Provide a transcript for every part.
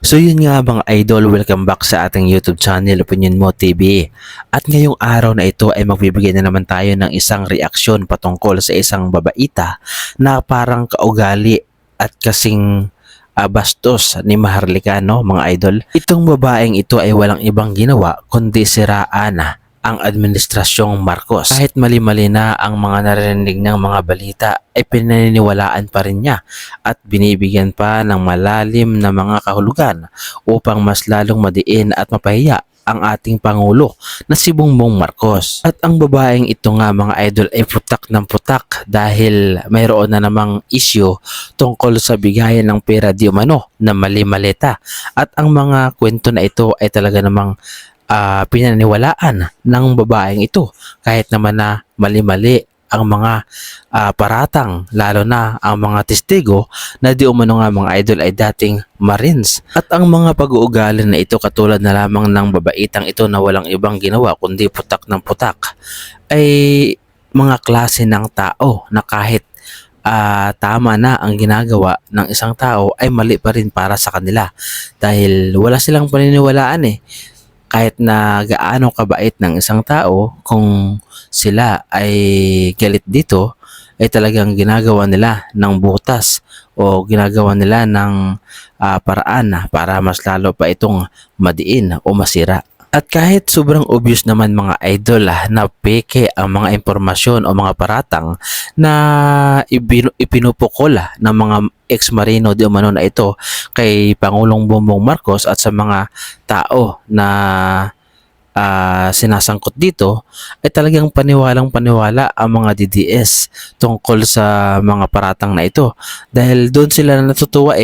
So yun nga mga idol, welcome back sa ating YouTube channel Opinion Mo TV. At ngayong araw na ito ay magbibigay na naman tayo ng isang reaksyon patungkol sa isang babaita na parang kaugali at kasing bastos ni Maharlika, no mga idol. Itong babaeng ito ay walang ibang ginawa kundi siraan ang administrasyong Marcos. Kahit mali-mali na ang mga narinig ng mga balita ay pinaniniwalaan pa rin niya at binibigyan pa ng malalim na mga kahulugan upang mas lalong madiin at mapahiya ang ating Pangulo na si Bongbong Marcos. At ang babaeng ito nga mga idol ay putak ng putak dahil mayroon na namang issue tungkol sa bigayan ng pera di umano na mali-malita. At ang mga kwento na ito ay talaga namang pinaniwalaan ng babaeng ito kahit naman na mali-mali ang mga paratang, lalo na ang mga testigo na di umano nga mga idol ay dating Marines. At ang mga pag-uugali na ito katulad na lamang ng babaitang ito na walang ibang ginawa kundi putak ng putak ay mga klase ng tao na kahit tama na ang ginagawa ng isang tao ay mali pa rin para sa kanila dahil wala silang paniniwalaan kahit na gaano kabait ng isang tao, kung sila ay galit dito, ay talagang ginagawa nila ng butas o ginagawa nila ng paraan para mas lalo pa itong madiin o masira. At kahit sobrang obvious naman mga idol na peke ang mga impormasyon o mga paratang na ipinupukol ng mga ex-marino di umano na ito kay Pangulong Bongbong Marcos at sa mga tao na sinasangkot dito ay talagang paniwalang paniwala ang mga DDS tungkol sa mga paratang na ito dahil doon sila natutuwa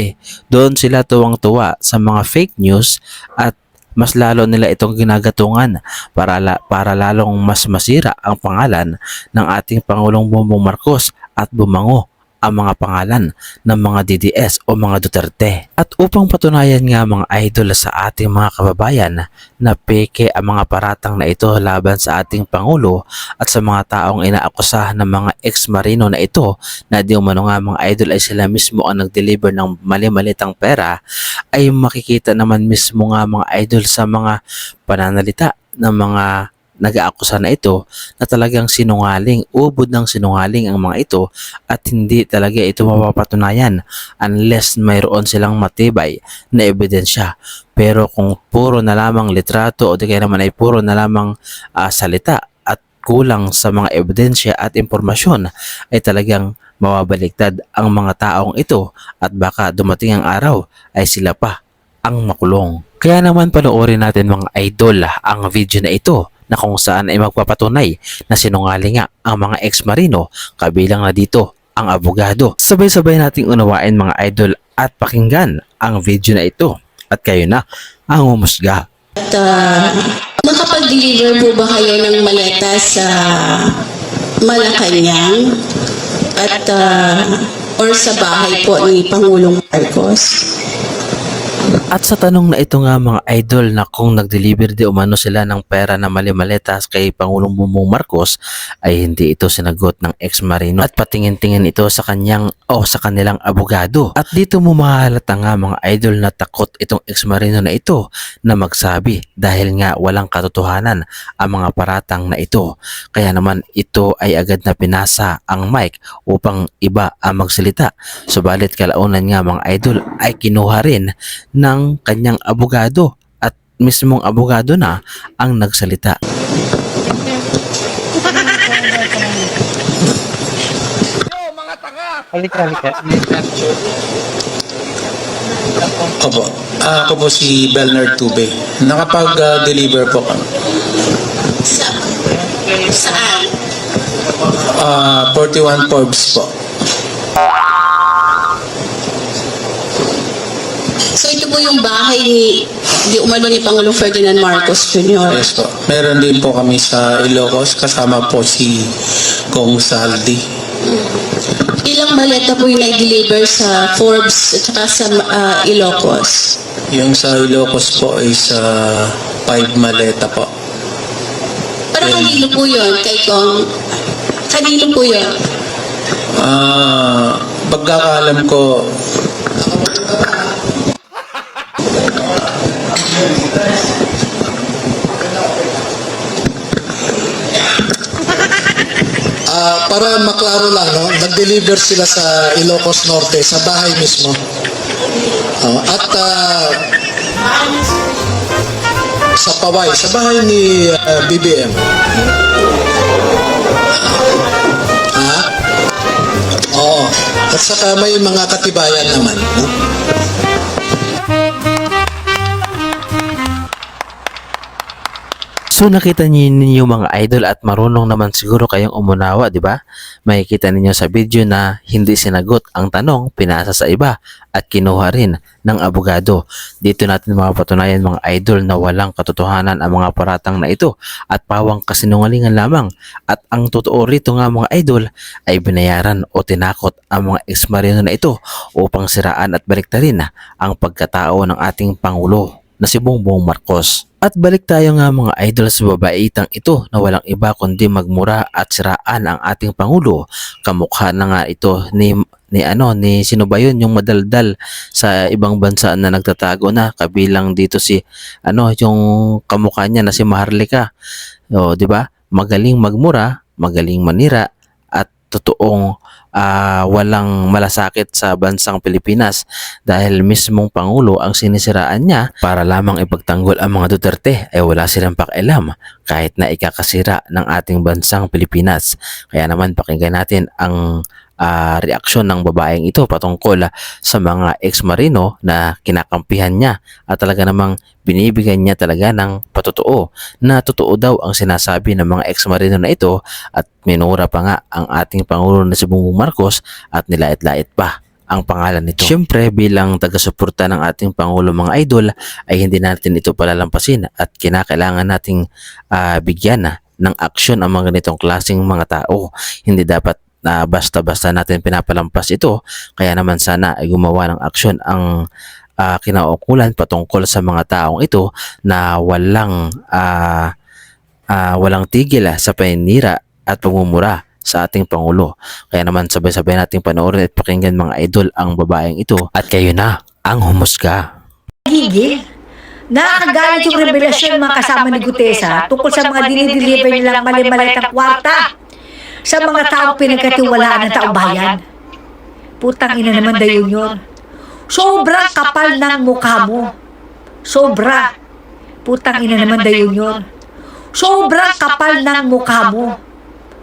doon sila tuwang-tuwa sa mga fake news at mas lalo nila itong ginagatungan para lalong mas masira ang pangalan ng ating Pangulong Bongbong Marcos at bumango ang mga pangalan ng mga DDS o mga Duterte. At upang patunayan nga mga idol sa ating mga kababayan na peke ang mga paratang na ito laban sa ating Pangulo at sa mga taong inaakusa ng mga ex-marino na ito na di umano nga mga idol ay sila mismo ang nag-deliver ng mali-malitang pera, ay makikita naman mismo nga mga idol sa mga pananalita ng mga nag-aakusa na ito na talagang sinungaling, ubod ng sinungaling ang mga ito at hindi talaga ito mapapatunayan unless mayroon silang matibay na ebidensya. Pero kung puro na lamang litrato o di kaya naman ay puro na lamang salita at kulang sa mga ebidensya at impormasyon ay talagang mababaligtad ang mga taong ito at baka dumating ang araw ay sila pa ang makulong. Kaya naman panoorin natin mga idol ang video na ito na kung saan ay magpapatunay na sinungaling nga ang mga ex-marino kabilang na dito ang abogado. Sabay-sabay nating unawain mga idol at pakinggan ang video na ito at kayo na ang humusga. At nakapag-deliver po ba kayo ng maleta sa Malacanang at or sa bahay po ni Pangulong Marcos? At sa tanong na ito nga mga idol na kung nag-deliver di umano sila ng pera na mali-maleta kay Pangulong Bongbong Marcos ay hindi ito sinagot ng ex-marino at patingin-tingin ito sa kanyang sa kanilang abogado. At dito mo mahalata nga mga idol na takot itong ex-marino na ito na magsabi dahil nga walang katotohanan ang mga paratang na ito. Kaya naman ito ay agad na pinasa ang mic upang iba ang magsalita. Subalit kalaunan nga mga idol ay kinuha rin ng kanyang abogado at mismong abogado na ang nagsalita. Halika. Opo. Ako po si Belnard Tube. Nakapag-deliver po kami. Saan? 41 Forbes po. So ito po yung bahay di umano ni Pangulong Ferdinand Marcos Jr. Yes po. Meron din po kami sa Ilocos kasama po si Kong Saldi. Ilang maleta po yung nag-deliver sa Forbes at saka sa Ilocos? Yung sa Ilocos po ay sa 5 maleta po. Pero kanino po yun? Kay Kong? Kanino po yun? Pagkakaalam ko Para maklaro lang, no? Nag-deliver sila sa Ilocos Norte, sa bahay mismo. Sa Paway, sa bahay ni BBM. Ha? Oo. At saka may mga katibayan naman. No? So nakita ninyo mga idol at marunong naman siguro kayong umunawa, di ba? Makikita ninyo sa video na hindi sinagot ang tanong, pinasa sa iba at kinuha rin ng abogado. Dito natin mapapatunayan mga idol na walang katotohanan ang mga paratang na ito at pawang kasinungalingan lamang. At ang totoo rito nga mga idol ay binayaran o tinakot ang mga ex-marino na ito upang siraan at baliktarin ang pagkatao ng ating Pangulo na si Bongbong Marcos. At balik tayo nga mga idol sa babaitang ito na walang iba kundi magmura at siraan ang ating Pangulo. Kamukha na nga ito ni sino ba yun, yung madaldal sa ibang bansa na nagtatago na, kabilang dito si yung kamukha niya na si Maharlika. O di ba? Magaling magmura, magaling manira at totoong walang malasakit sa bansang Pilipinas dahil mismong Pangulo ang sinisiraan niya para lamang ipagtanggol ang mga Duterte ay wala silang pakialam kahit na ikakasira ng ating bansang Pilipinas. Kaya naman pakinggan natin ang reaksyon ng babaeng ito patungkol sa mga ex-marino na kinakampihan niya at talaga namang binibigyan niya talaga ng patotoo na totoo daw ang sinasabi ng mga ex-marino na ito at minura pa nga ang ating Pangulo na si Bongbong Marcos at nilait-lait pa ang pangalan nito. Siyempre bilang taga-suporta ng ating Pangulo mga idol ay hindi natin ito palalampasin at kinakailangan nating bigyan ng aksyon ang mga ganitong klaseng mga tao. Hindi dapat na basta-basta natin pinapalampas ito, kaya naman sana ay gumawa ng aksyon ang kinaukulan patungkol sa mga taong ito na walang tigil sa paninira at pagmumura sa ating Pangulo. Kaya naman sabay-sabay nating panoorin at pakinggan mga idol ang babaeng ito at kayo na ang humusga. Gigil. Nakakagalit yung revelasyon mga kasama ni Gutesa tungkol sa mga dinideliver nilang mali-malitang kwarta sa mga taong pinagkatiwalaan ng taong bayan. Putang ina naman dayon yun. Sobrang kapal ng mukha mo. Sobra. Putang ina naman dayon yun. Sobrang kapal ng mukha mo.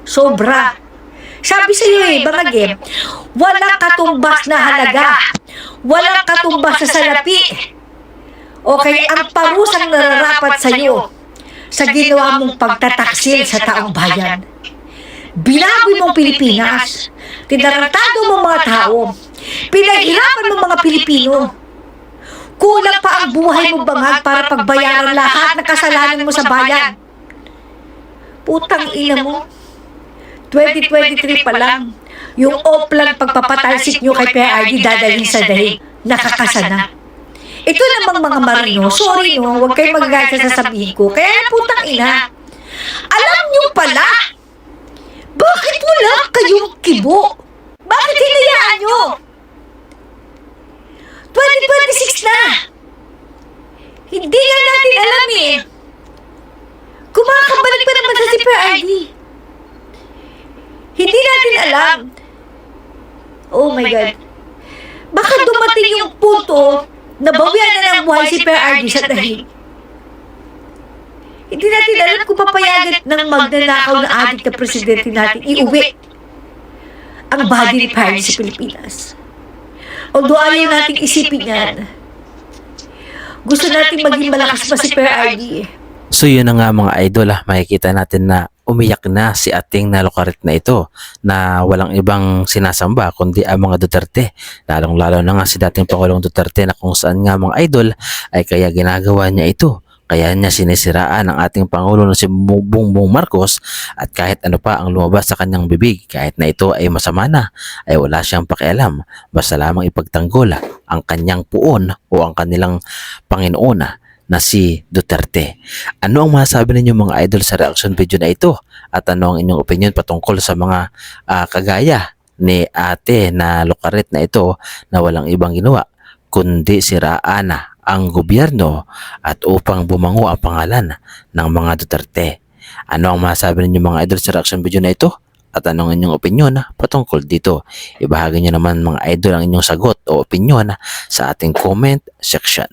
Sobra. Sabi sa'yo Bangagem, walang katumbas na halaga. Walang katumbas sa salapi. Okay, ang parusang nararapat sa'yo sa ginawa mong pagtataksil sa taong bayan. Binaboy mong Pilipinas, tinarantado mong mga tao, pinaghirapan mong mga Pilipino. Kulang pa ang buhay mo Bangag para pagbayaran lahat ng kasalanan mo sa bayan. Putang ina mo, 2023 pa lang, yung oplang pagpapatalsik nyo kay PRD dadalhin sa dahig, nakakasana. Ito namang mga marino, sorry no, huwag kayong magagalit sa sasabihin ko, kaya putang ina, alam nyo pala, bakit wala kayong kibo? Bakit hinayaan nyo? 2026 na! Hindi nga natin alam Kumakabalik pa naman sa si PRD. Hindi natin alam. Oh my God. Baka dumating yung punto na bawian na ng buhay si PRD sa dahig. Hindi natin alam kung papayagan ng magnanakaw na adik na presidente natin iuwi ang body ni PRD sa Pilipinas. Although ayaw nating isipin yan, gusto natin maging malakas pa si PRD. So yun na nga mga idol, makikita natin na umiyak na si ating nalukarit na ito na walang ibang sinasamba kundi ang mga Duterte. Lalong-lalo na nga si dating Pangulong Duterte na kung saan nga mga idol ay kaya ginagawa niya ito. Kaya niya sinisiraan ang ating Pangulo na si Bongbong Marcos at kahit ano pa ang lumabas sa kanyang bibig, kahit na ito ay masama na, ay wala siyang pakialam. Basta lamang ipagtanggol ang kanyang puon o ang kanilang Panginoon na si Duterte. Ano ang masasabi ninyo mga idol sa reaction video na ito? At ano ang inyong opinion patungkol sa mga kagaya ni ate na lukarit na ito na walang ibang ginawa kundi siraan ang gobyerno at upang bumango ang pangalan ng mga Duterte. Ano ang masasabi ninyo mga idol sa reaction video na ito? At anong inyong opinyon patungkol dito? Ibahagi nyo naman mga idol ang inyong sagot o opinyon sa ating comment section.